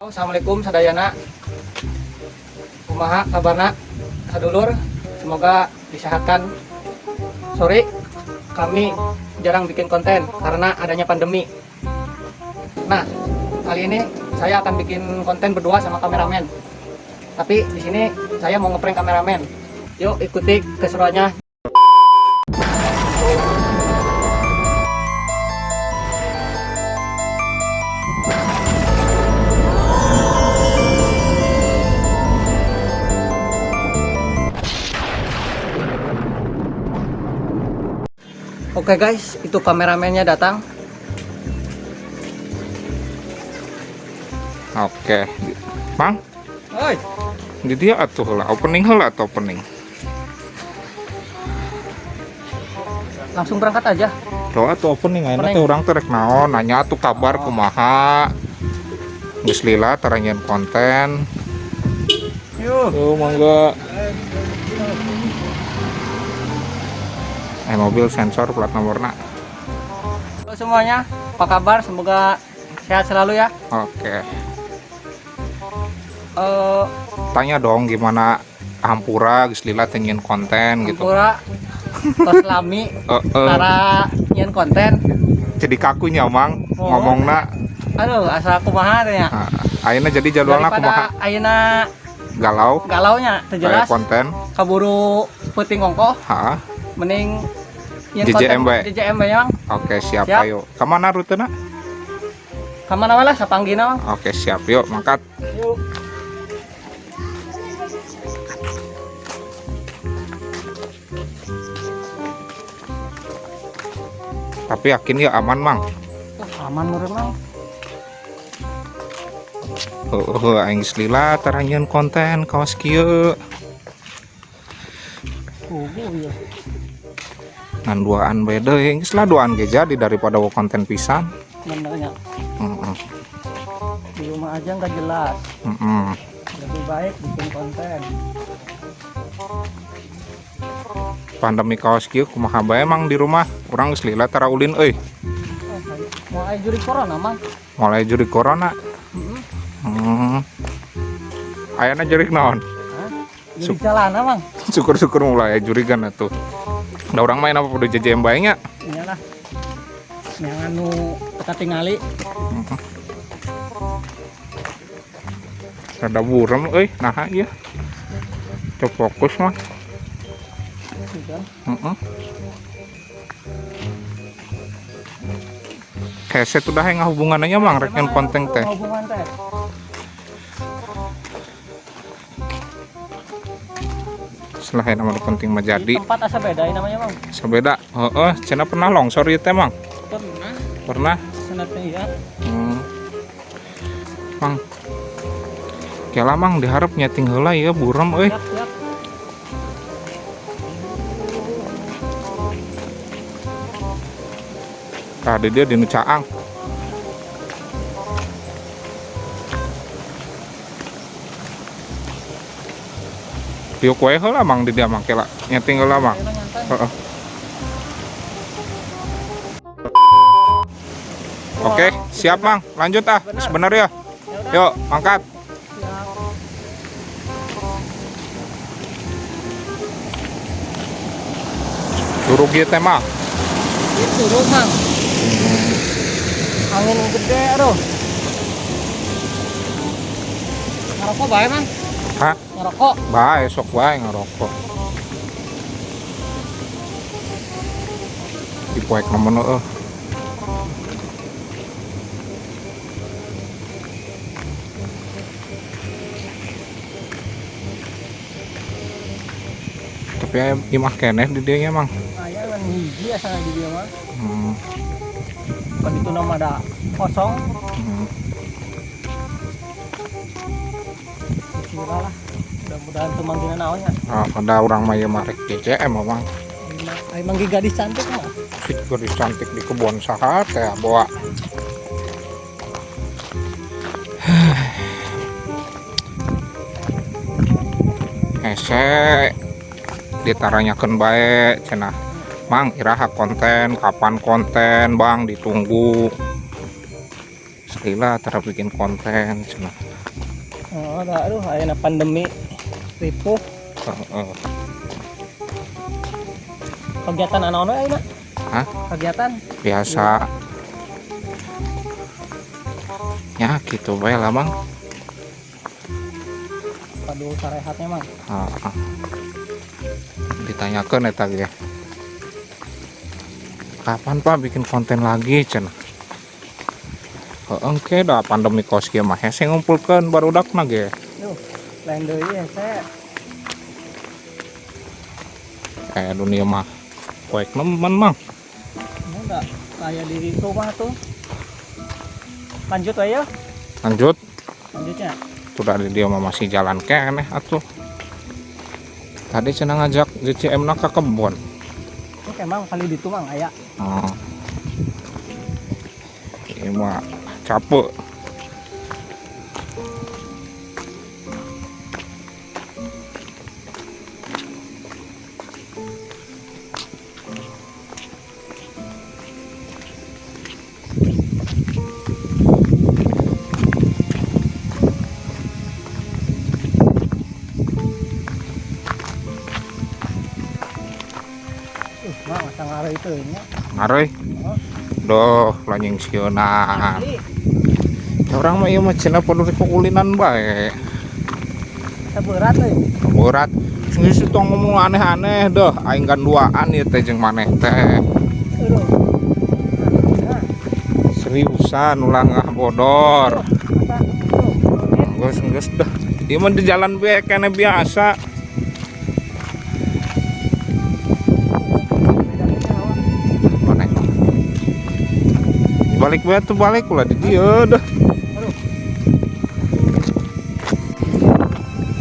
Assalamualaikum sadayana. Kumaha kabarna sadulur, semoga disehatkan. Sorry kami jarang bikin konten karena adanya pandemi. Nah, kali ini saya akan bikin konten berdua sama kameramen. Tapi di sini saya mau ngeprank kameramen. Yuk ikuti keseruannya. Oke guys, itu kameramennya datang. Oke, Bang. Oi, Di dia atuh lah, opening heula atau opening. langsung berangkat aja. Tuh atuh opening ayeuna Opening. teh urang teh rek naon, nanya atuh kabar kumaha. Geus lila taranyeun konten. Yuk. Tuh mangga. Mobil sensor plat nomorna. Halo semuanya, apa kabar? Semoga sehat selalu ya. Oke. Eh, Tanya dong gimana Hampura geus lila teh nyieun konten gitu. Ampura, tos lami, tara nyen konten. Jadi kakunya Mang Oh. ngomongna. Aduh, asa kumaha teh nya. Nah, ayeuna jadi jadwalna kumaha? Daripada ayeuna Galau galaunya teu kayak jelas, konten. kaburu peuting ongkoh, Ha. mending nyen JJM bae. JJM bae Mang. Oke, siap, Siap. ayo. Kemana rutena? Ka mana wae lah sapanggina Mang. Oke, siap, yuk mangkat. Yuk. Tapi yakin ya aman Mang. Aman meureun Mang. Aing geus lila taranyeun konten kaos kieu. Ya. Ngan duaan bae deui, geus lah duaan ge jadi daripada wo konten pisan. Benernya Heeh. di rumah aja nggak jelas. Heeh. Lebih baik bikin konten. Pandemi kaos kieu kumaha bae Mang di rumah? Urang geus lila tara ulin euy. Mau aja juri corona Mang. Mulai juri corona. Ayana jurik naon? Juri jalan Mang. Syukur-syukur mulai jurigan atuh. Da urang main apa kudu JJM bae nya. Iyalah. Yang anu teka tingali. Rada burem euy, naha ieu. Coba fokus mah. Heeh. Headset udah yang hubungannya Mang rek nyen konten teh. Hubungan teh. Setelah nama penting mah Di jadi. tempat asa beda ini namanya Mang. Sabeda. Heeh, cenah pernah longsor ieu teh Mang. Pernah. Pernah. Senatnya iya. Mang. Kela Mang diharap nyeting heula ieu burem euy. Siap, siap. Tadi dia di nu Caang. Tiuk wae heula Mang di dia Mang kela nyeting heula Mang. Ayo nyantai. Heeh. Oke, siap Mang. Lanjut ah. Sebenarnya. Yuk, angkat. Siap. Durug ieu teh mah. Itu tuh Mang. Angin gede aduh. Ngerokok bae Mang. Hah? Ngerokok. Bae sok bae ngarokok. Dipoek nemen eueuh. Tapi imah keneh di dieu nya Mang. Aya kan hiji asa di dia mah. Hmm. Kan itu nama ada kosong. Hmm. Kira lah. Mudah-mudahan temanggina naonnya. Ah, ada orang mah ieu mah rek JJM Mang. Ayo manggi gadis cantik mah. Figur cantik di kebun saha teh bawa. Hese ditaranyakeun bae cenah. Mang iraha konten, kapan konten Bang ditunggu. lila tara bikin konten cenah. Oh, aduh, ayeuna pandemi ripuh. Kegiatan anak-anak ayeuna? Hah? Kegiatan Biasa. Ya gitu bae lah Mang. padu sarehatnya Mang. Heeh. Ditanyakeun eta ge. Kapan Pak bikin konten lagi cenah? Engke dah pandemi kos kieu mah hese ngumpulkeun barudakna ge. Duh, lain deui hese. Dunia mah poek nemen Mang. Enggak kayak di rumah tuh. Lanjut aja. Lanjut. Lanjutnya. Tuh dari dia mah masih jalan keneh atuh. Tadi cenah ngajak JCM na ka kebon. Ini emang kali di Tumang aya. Ini mah capek. Mang masa ngaruh itu nya. Ngaroy. Doh, lanyeng sieunan. Ya orang mah ieu mah cenah perlu kulinan bae. Seberat euy. Berat. Geus tong ngomong aneh-aneh deh, aing ganduaan ieu teh jeung maneh teh. Aduh. Nah, Seriusan ulah ngah bodor. apa? Geus dah. Ieu mah di jalan bae kene biasa. Mana itu? Balik bae tuh balik ulah di dieu dah. Aduh.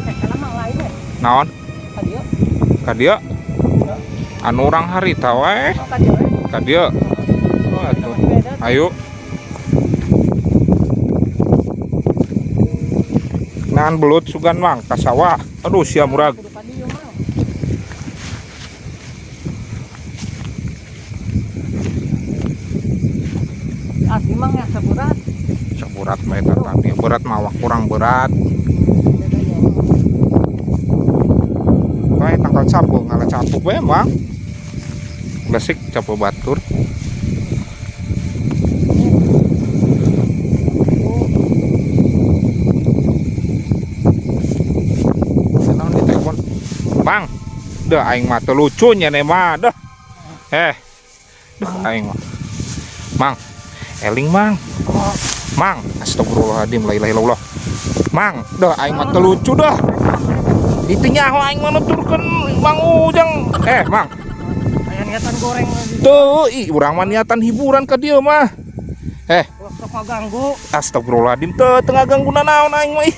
Kalau mang lain we. Naon? Ka dieu. Ka dieu? Anu urang harita wae. Oh, ka dieu we. Ka dieu. Oh, atuh. Beda. Ayo. Nahan belut sugan Mang ka sawah. Aduh sia murag. Kudu ka dieu mang. Asli mang ya seberat. Saburat mah eta tadi. Berat mah wah kurang berat. Bae tangkal capu ngala capu bae Mang. Glasik capu batur. Naon di telepon? Mang. Dah aing mah teu lucu nya ne mah dah. Duh aing mah. Mang. Eling Mang. Mang, astagfirullahaladzim, la ilaha illallah. Mang, dah aing mah teu lucu dah. Itu nyaho aing mah nuturkeun Mang Ujang. Mang. Aya niatan goreng lagi. Tuh, urang mah niatan hiburan ka dieu mah. Sok ngaganggu. Astagfirullahaladzim, teu tengah ganggu naon aing mah ih.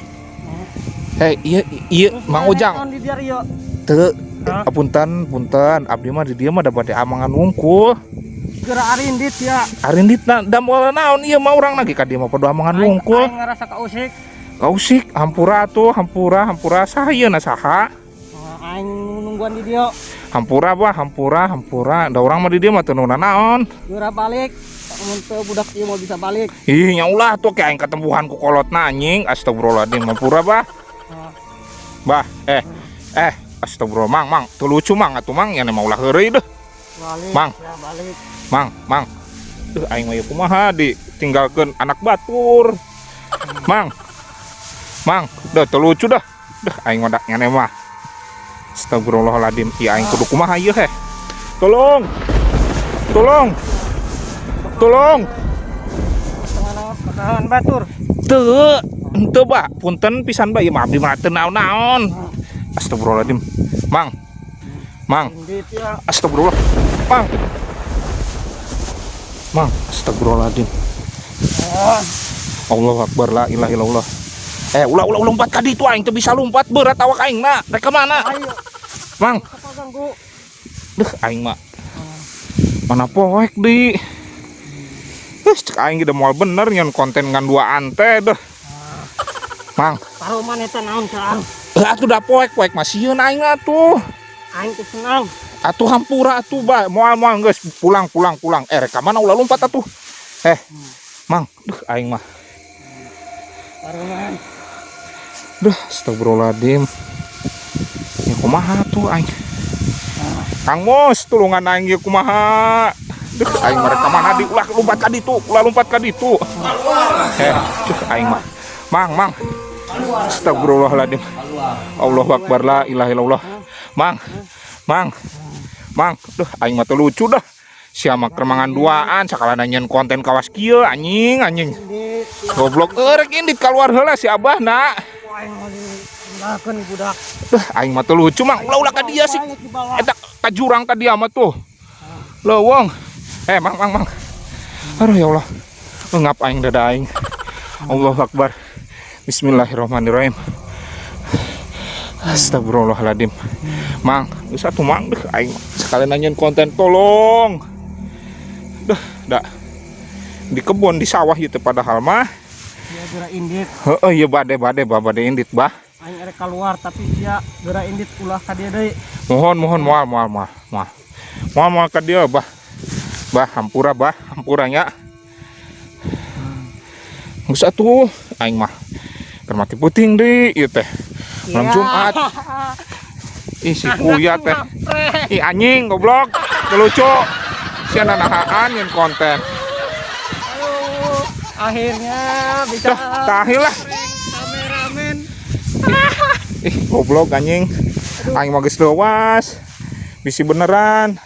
Iya, Mang Ujang. Naon di dieu ieu? Teu, Hah? punten, abdi mah di dieu mah da bade amangan wungkul. Geura arindit ya. Arinditna da moal naon ieu mah urang lagi ka dieu mah podo amangan wungkul. Aing ngerasa kausik. Kausik, hampura tuh, hampura sahayeuna saha? Aing nungguan di dieu. Hampura bah, hampura. Da urang mah di dieu mah teu naon. Geura balik. Mun teu budak ieu mau bisa balik. Ih, nya ulah tuh kayak aing ketempuhan ku kolotna anjing. Astagfirullahaladzim, hampura bah. Bah, astagfirullah, Mang, teu lucu Mang atuh Mang, nya mah ulah heureuy deh. Balik. Mang. Ya balik. Mang. Duh aing mah ieu kumaha ditinggalkeun anak batur. Mang, dah teu lucu dah. Duh aing mah dak ngene mah. Astagfirullahaladzim, ieu aing kudu kumaha ieu heh. Tolong. Tangan batur. Teu Pak, punten pisan Pak, ieu mah abdi mah teu naon-naon. Astagfirullahaladzim. Mang. Arindit ya. Astagfirullah. Mang, astagfirullahaladzim. Allahu Akbar, la ilaha illallah. Ulah lompat ka ditu aing teu bisa lompat berat awak aingna. Rek ka mana? Ayo. Mang. Apa ganggu? Duh aing mah. Mana poek di. Cek aing ge moal bener nyon konten ngan duaan teh deh. Mang. Taruh mana eta naon kan? Atuh da poek mah sieun aing atuh. Aing teh senang. Atuh hampura atuh ba. Moal geus pulang. Rek ka mana ulah lompat atuh. Mang, duh aing mah. Barengan. Duh, astagfirullahaladzim. Ya kumaha tuh aing. Kang Mus, tulungan aing ya kumaha. Duh, aing mereka mana di ulah lompat ka ditu, ulah lompat ka ditu. Duh, aing mah. Mang. Astagfirullahaladzim. Allahu Akbar, la ilaha illallah. Mang. Duh, aing mah teu lucu dah. Siapa keremangan duaan sakala nanyain konten kawas kieu anjing. Goblok eurek indit keluar heula si Abah nak. Tinggalkeun budak. Aing mah teu lucu mang ulah ka dia sih. Eta ka jurang ka dia mah tuh. Leuweung. Mang. Aduh ya Allah. Ngap aing dada aing. Allahu Akbar. Bismillahirrahmanirrahim. Astagfirullahaladzim. Mang, geus atuh mang deh aing sekalian nanyain konten tolong. Duh, dak. Di kebun di sawah ieu teh padahal mah. Dia geura indit. Heeh, ieu bade indit, Bah. Aing erek keluar tapi dia geura indit ulah ka dieu deui. Mohon moal ka dieu, Bah. Hampuranya. Geus atuh aing mah keur mati puting deui ieu teh. Malam Jumat. Ih si kuya teh. Ih anjing goblok. Teu lucu. Sian nahaan nyen konten. Aduh, akhirnya bisa Tahil lah. kameramen. Ih goblok anjing. Aing mah geus leuwas. Bisi beneran.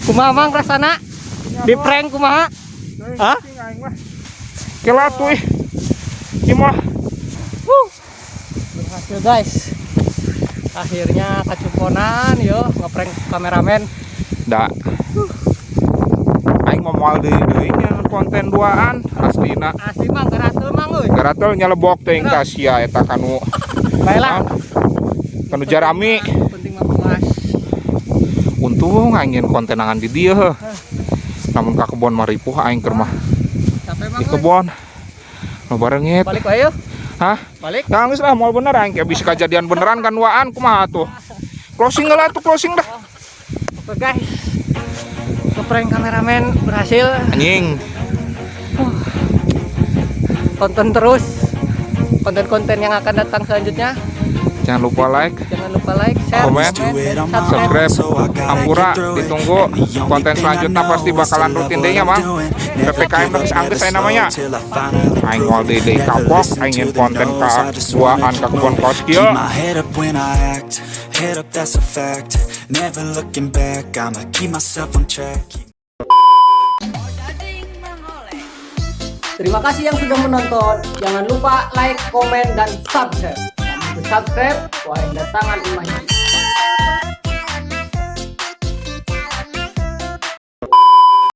Kumaha mang rasana? Di prank kumaha? Hah? Kela tuh ih. Ieu mah Berhasil guys. Akhirnya kacuponan yo ngeprank kameramen. da. Aing mah moal deui nya konten duaan aslina. Asli mang garatul mang euy. Garatel nyelebok teuing ka sia eta kanu. Baiklah. Kanu jarami. Penting mah puas. Untung aing konten angan di dieu heuh. Namun ka kebon mah ripuh aing keur mah. Capek mang. Di kebon. Nu barengit. Balik wae yuk. Hah? Balik. Nah, geus lah moal bener aing kayak bisa kejadian beneran kan duaan kumaha tuh. Closing lah tuh closing dah. Oke guys. Ngeprank kameramen berhasil. Anjing. Tonton terus konten-konten yang akan datang selanjutnya. Jangan lupa like, Jangan lupa like, share, komen, subscribe. subscribe. Ampura ditunggu konten selanjutnya pasti bakalan rutin deh nya Mang. PPKM terus angges saya namanya. Aing ngol deui kapok aing konten ka duaan ka kebon kaos kieu. Head up, that's a fact. Never looking back, I'ma keep myself on track. Terima kasih yang sudah menonton. Jangan lupa like, komen, dan subscribe. Subscribe, wah datangan imahnya.